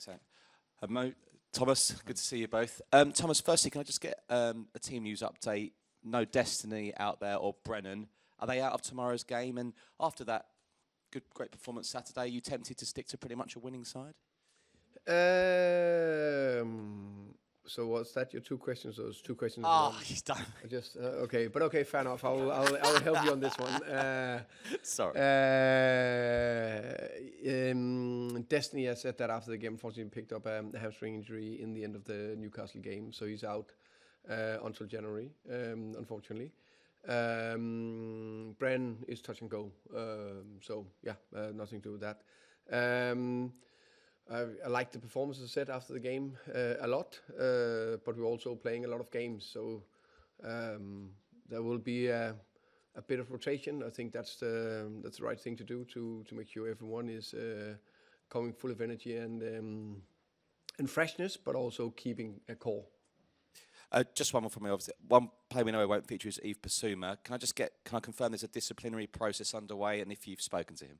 Thanks. Mo, Thomas, good to see you both. Thomas, firstly, can I just get a team news update? No Destiny out there or Brennan. Are they out of tomorrow's game? And after that great performance Saturday, are you tempted to stick to pretty much a winning side? So was that your two questions? Those two questions. He's done. Okay, but okay, fair enough. I'll help you on this one. Sorry. Destiny, I said that after the game, unfortunately picked up a hamstring injury in the end of the Newcastle game, so he's out until January, unfortunately. Bren is touch and go, so yeah, nothing to do with that. I like the performance, as I said, after the game a lot, but we're also playing a lot of games, so there will be a bit of rotation. I think that's the right thing to do to make sure everyone is coming full of energy and freshness, but also keeping a core. Just one more from me, obviously. One player we know it won't feature is Yves Bissouma. Can I confirm there's a disciplinary process underway, and if you've spoken to him?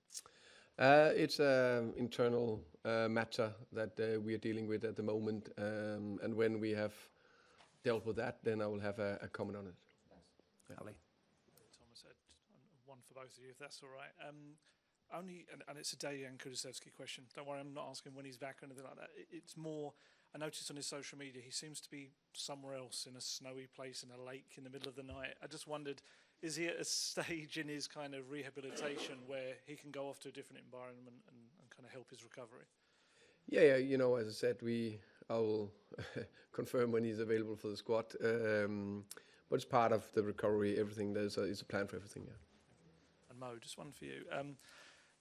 It's an internal matter that we are dealing with at the moment, and when we have dealt with that, then I will have a comment on it. Thanks. Ali. Thomas, one for both of you, if that's all right. And it's a Dejan Kulusevski question. Don't worry, I'm not asking when he's back or anything like that. It's more, I noticed on his social media, he seems to be somewhere else in a snowy place in a lake in the middle of the night. I just wondered, is he at a stage in his kind of rehabilitation where he can go off to a different environment and kind of help his recovery? Yeah, you know, as I said, I will confirm when he's available for the squad. But it's part of the recovery, everything. There's a plan for everything, yeah. And Mo, just one for you.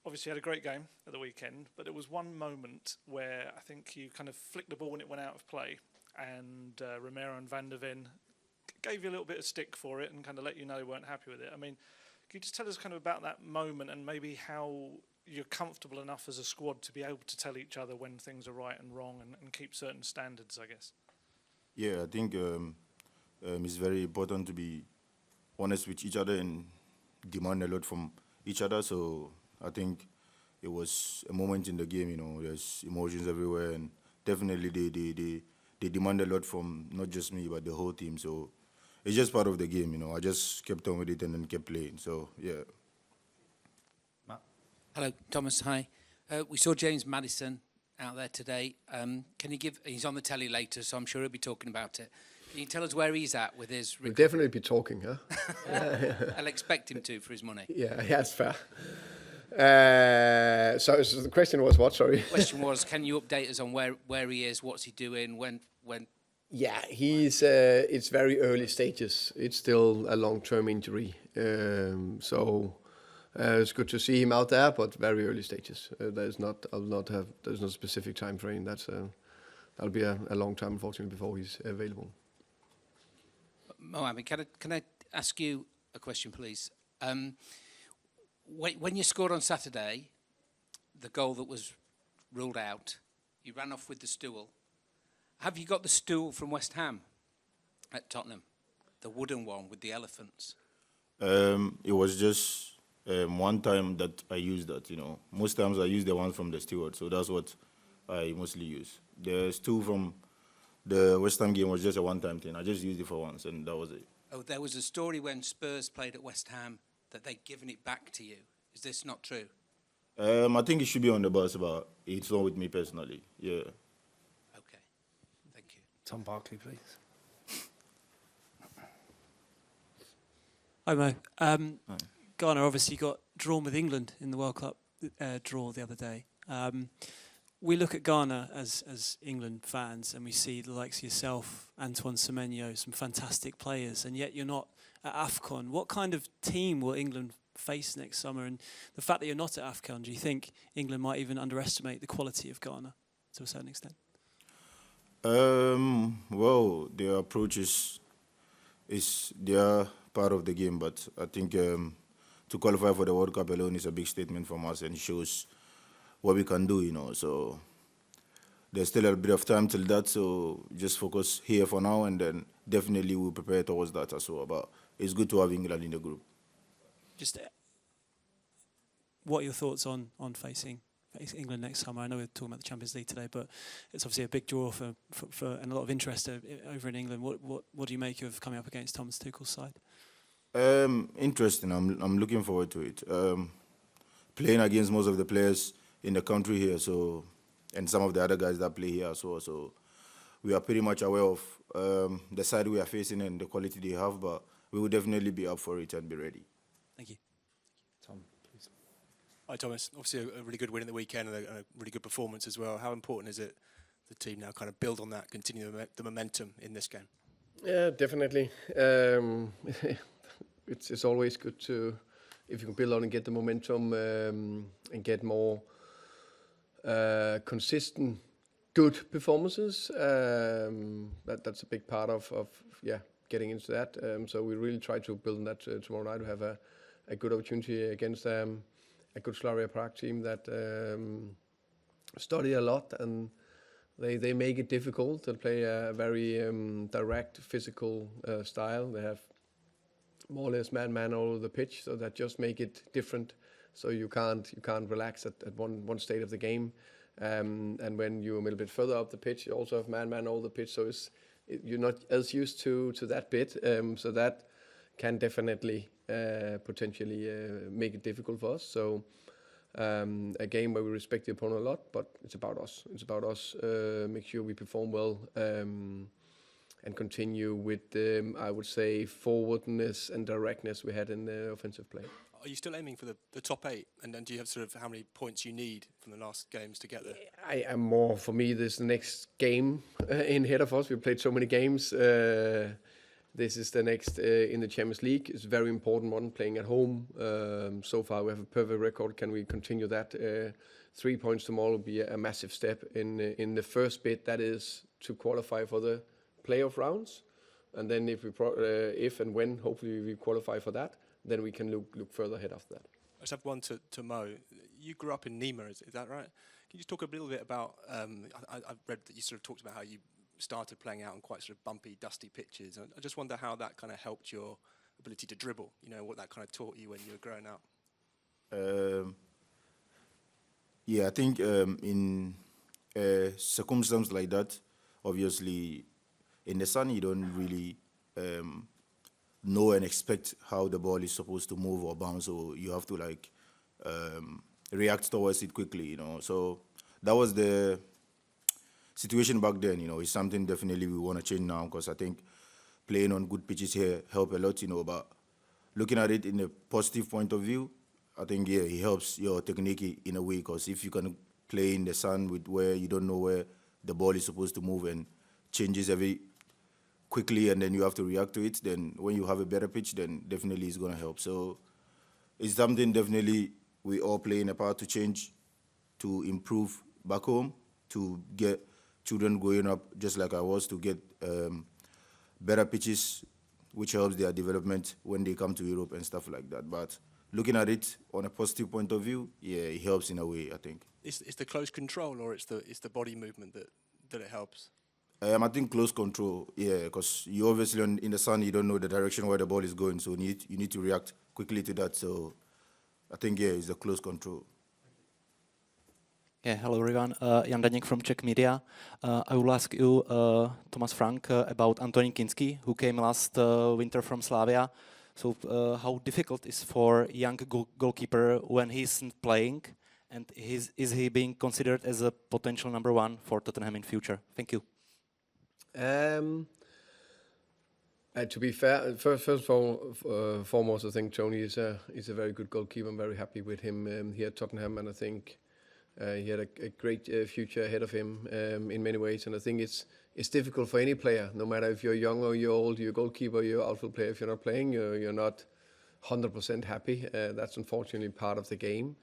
Obviously, you had a great game at the weekend, but there was one moment where I think you kind of flicked the ball when it went out of play, and Romero and Van der Ven gave you a little bit of stick for it and kind of let you know they weren't happy with it. I mean, can you just tell us kind of about that moment and maybe how you're comfortable enough as a squad to be able to tell each other when things are right and wrong and keep certain standards, I guess? Yeah, I think it's very important to be honest with each other and demand a lot from each other. So I think it was a moment in the game, you know, there's emotions everywhere, and definitely they demand a lot from not just me, but the whole team. So it's just part of the game, you know. I just kept on with it and then kept playing. So, yeah. Matt. Hello, Thomas. Hi. We saw James Maddison out there today. Can you he's on the telly later, so I'm sure he'll be talking about it. Can you tell us where he's at with his recovery? We'll definitely be talking, huh? I'll expect him to for his money. Yeah, that's fair. So the question was what, sorry? The question was, can you update us on where he is, what's he doing, when? Yeah, it's very early stages. It's still a long-term injury. So it's good to see him out there, but very early stages. There's no specific time frame. That'll be a long time, unfortunately, before he's available. Mohammed, can I ask you a question, please? When you scored on Saturday, the goal that was ruled out, you ran off with the stool. Have you got the stool from West Ham at Tottenham? The wooden one with the elephants? It was just one time that I used that, you know. Most times I use the one from the steward, so that's what I mostly use. The stool from the West Ham game was just a one-time thing. I just used it for once, and that was it. Oh, there was a story when Spurs played at West Ham that they'd given it back to you. Is this not true? I think it should be on the bus, but it's not with me personally, yeah. Okay, thank you. Tom Barkley, please. Hi, Mo. Hi. Ghana obviously got drawn with England in the World Cup draw the other day. We look at Ghana as England fans and we see the likes of yourself, Antoine Semenyo, some fantastic players, and yet you're not at AFCON. What kind of team will England face next summer? And the fact that you're not at AFCON, do you think England might even underestimate the quality of Ghana to a certain extent? Well, their approach is their part of the game, but I think to qualify for the World Cup alone is a big statement from us and shows what we can do, you know. So there's still a bit of time till that, so just focus here for now, and then definitely we'll prepare towards that as well. But it's good to have England in the group. Just what are your thoughts on facing England next summer? I know we're talking about the Champions League today, but it's obviously a big draw for and a lot of interest over in England. What do you make of coming up against Thomas Tuchel's side? Interesting. I'm looking forward to it. Playing against most of the players in the country here, and some of the other guys that play here as well. So we are pretty much aware of the side we are facing and the quality they have, but we will definitely be up for it and be ready. Thank you. Tom, please. Hi, Thomas. Obviously, a really good win in the weekend and a really good performance as well. How important is it the team now kind of build on that, continue the momentum in this game? Yeah, definitely. It's always good to, if you can build on and get the momentum and get more consistent, good performances. That's a big part of getting into that. So we really try to build on that tomorrow night. We have a good opportunity against a good Slavia Prague team that study a lot, and they make it difficult. They play a very direct, physical style. They have more or less man all over the pitch, so that just make it different. So you can't relax at one state of the game. And when you're a little bit further up the pitch, you also have man all over the pitch. So you're not as used to that bit. So that can definitely potentially make it difficult for us. So a game where we respect the opponent a lot, but it's about us. It's about us make sure we perform well and continue with the, I would say, forwardness and directness we had in the offensive play. Are you still aiming for the top 8? And then do you have sort of how many points you need from the last games to get there? I am more, for me, this is the next game in ahead of us. We've played so many games. This is the next in the Champions League. It's a very important one, playing at home. So far, we have a perfect record. Can we continue that? 3 points tomorrow will be a massive step in the first bit. That is to qualify for the playoff rounds. And then if and when, hopefully, we qualify for that, then we can look further ahead after that. I just have one to Mo. You grew up in Nîmes, is that right? Can you just talk a little bit about, I've read that you sort of talked about how you started playing out on quite sort of bumpy, dusty pitches. I just wonder how that kind of helped your ability to dribble, what that kind of taught you when you were growing up. I think in circumstances like that, obviously, in the sun, you don't really know and expect how the ball is supposed to move or bounce, so you have to react towards it quickly, So that was the situation back then, It's something definitely we want to change now, because I think playing on good pitches here help a lot, But looking at it in a positive point of view, I think it helps your technique in a way, because if you can play in the sun with where you don't know where the ball is supposed to move and changes every quickly, and then you have to react to it, then when you have a better pitch, then definitely it's going to help. So it's something definitely we all playing a part to change, to improve back home, to get children growing up just like I was, to get better pitches, which helps their development when they come to Europe and stuff like that. But looking at it on a positive point of view, it helps in a way, I think. It's the close control, or it's the body movement that it helps? I think close control, because you obviously in the sun, you don't know the direction where the ball is going, so you need to react quickly to that. So I think, it's the close control. Yeah, hello everyone. Jan Daněk from Czech Media. I will ask you, Thomas Frank, about Antonín Kinský, who came last winter from Slavia. So how difficult is for young goalkeeper when he's not playing, and is he being considered as a potential number 1 for Tottenham in future? Thank you. To be fair, first of all, foremost, I think Tony is a very good goalkeeper. I'm very happy with him here at Tottenham, and I think he had a great future ahead of him in many ways. And I think it's difficult for any player, no matter if you're young or you're old, you're a goalkeeper, you're an outfield player. If you're not playing, you're not 100% happy. That's unfortunately part of the game.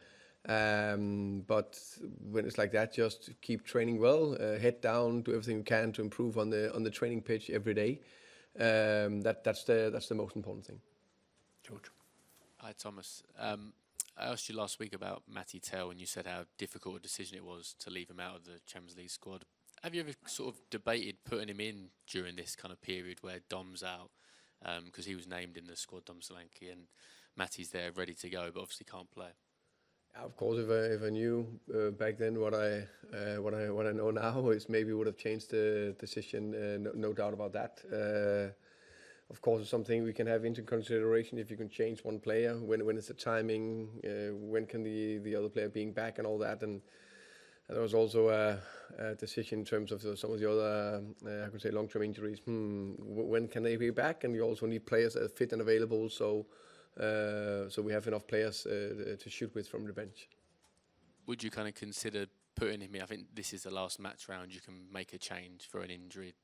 But when it's like that, just keep training well, head down, do everything you can to improve on the training pitch every day. That's the most important thing. George. Hi, Thomas. I asked you last week about Matty Tell, and you said how difficult a decision it was to leave him out of the Champions League squad. Have you ever sort of debated putting him in during this kind of period where Dom's out? Because he was named in the squad, Dom Solanke, and Matty's there ready to go, but obviously can't play. Of course, if I knew back then what I know now, is maybe would have changed the decision. No doubt about that. Of course, it's something we can have into consideration if you can change one player. When is the timing? When can the other player being back and all that? And there was also a decision in terms of some of the other, I could say, long-term injuries. When can they be back? And you also need players that are fit and available. So we have enough players to shoot with from the bench. Would you kind of consider putting him in? I think this is the last match round. You can make a change for an injury.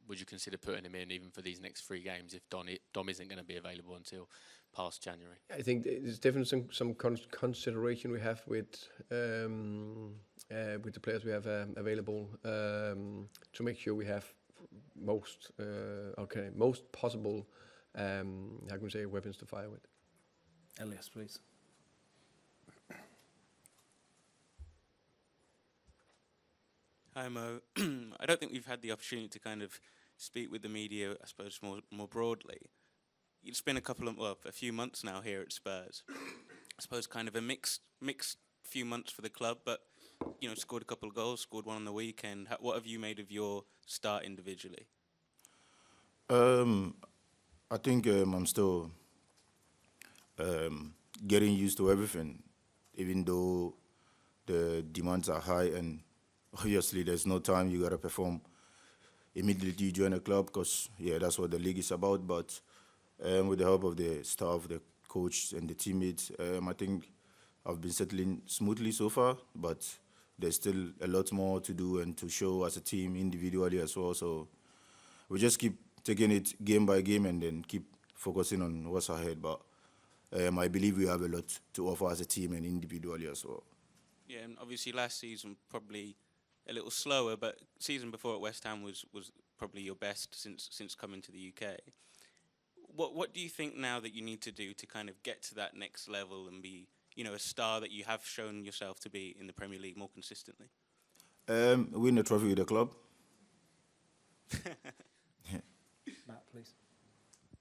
Would you consider putting him in even for these next 3 games if Dom isn't going to be available until past January? I think there's definitely some consideration we have with the players we have available to make sure we have most possible how can we say weapons to fire with. Elias, please. Hi Mo. I don't think we've had the opportunity to kind of speak with the media, I suppose, more broadly. It's been a few months now here at Spurs. I suppose kind of a mixed few months for the club, but you know, scored a couple of goals, scored one on the weekend. What have you made of your start individually? I think I'm still getting used to everything, even though the demands are high and obviously there's no time. You gotta perform immediately you join a club because that's what the league is about. But with the help of the staff, the coach, and the teammates, I think I've been settling smoothly so far. But there's still a lot more to do and to show as a team individually as well. So we just keep taking it game by game and then keep focusing on what's ahead. But I believe we have a lot to offer as a team and individually as well. Yeah, and obviously last season probably a little slower, but season before at West Ham was probably your best since coming to the UK. What do you think now that you need to do to kind of get to that next level and be, you know, a star that you have shown yourself to be in the Premier League more consistently? Win a trophy with the club. Matt, please.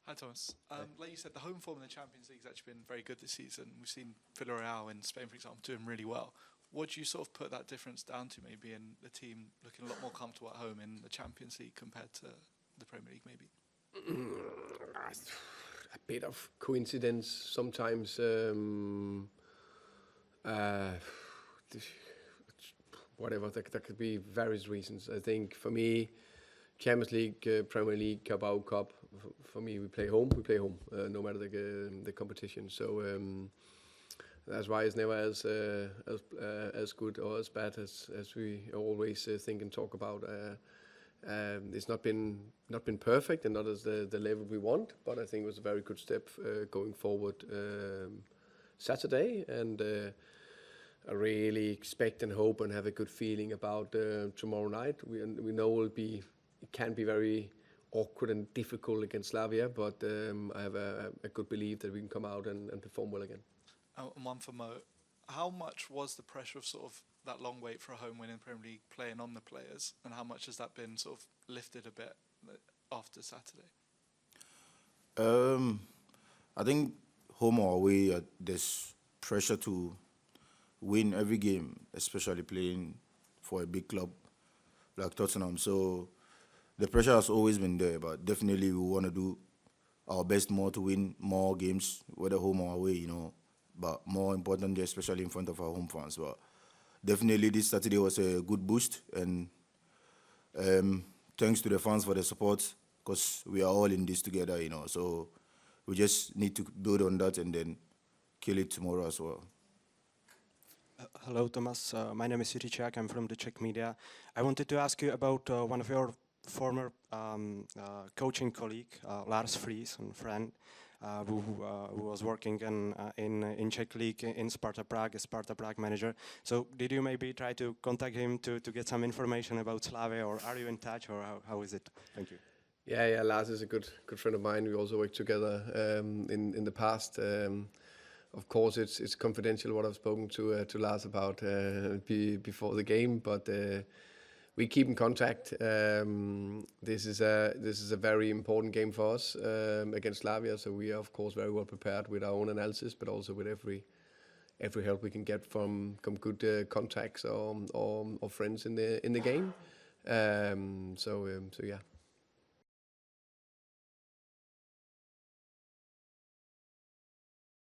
Hi, Thomas. Like you said, the home form in the Champions League has actually been very good this season. We've seen Villarreal in Spain, for example, doing really well. What do you sort of put that difference down to, maybe, in the team looking a lot more comfortable at home in the Champions League compared to the Premier League, maybe? A bit of coincidence sometimes. Whatever, there could be various reasons. I think for me, Champions League, Premier League, Carabao Cup, for me, we play home, no matter the competition. So that's why it's never as good or as bad as we always think and talk about. It's not been perfect and not as the level we want, but I think it was a very good step going forward Saturday, and I really expect and hope and have a good feeling about tomorrow night. We know it can be very awkward and difficult against Slavia, but I have a good belief that we can come out and perform well again. And one for Mo. How much was the pressure of sort of that long wait for a home win in the Premier League playing on the players, and how much has that been sort of lifted a bit after Saturday? I think home or away, there's pressure to win every game, especially playing for a big club like Tottenham. So the pressure has always been there, but definitely we want to do our best more to win more games, whether home or away, you know. But more importantly, especially in front of our home fans. But definitely this Saturday was a good boost, and thanks to the fans for the support, because we are all in this together, you know. So we just need to build on that and then kill it tomorrow as well. Hello, Thomas. My name is Yuri Čák. I'm from the Czech media. I wanted to ask you about one of your former coaching colleague, Lars Friis, a friend, who was working in Czech League in Sparta Prague, as Sparta Prague manager. So did you maybe try to contact him to get some information about Slavia, or are you in touch, or how is it? Thank you. Yeah, Lars is a good friend of mine. We also worked together in the past. Of course, it's confidential what I've spoken to Lars about before the game, but we keep in contact. This is a very important game for us against Slavia, so we are of course very well prepared with our own analysis, but also with every help we can get from good contacts or friends in the game. So yeah.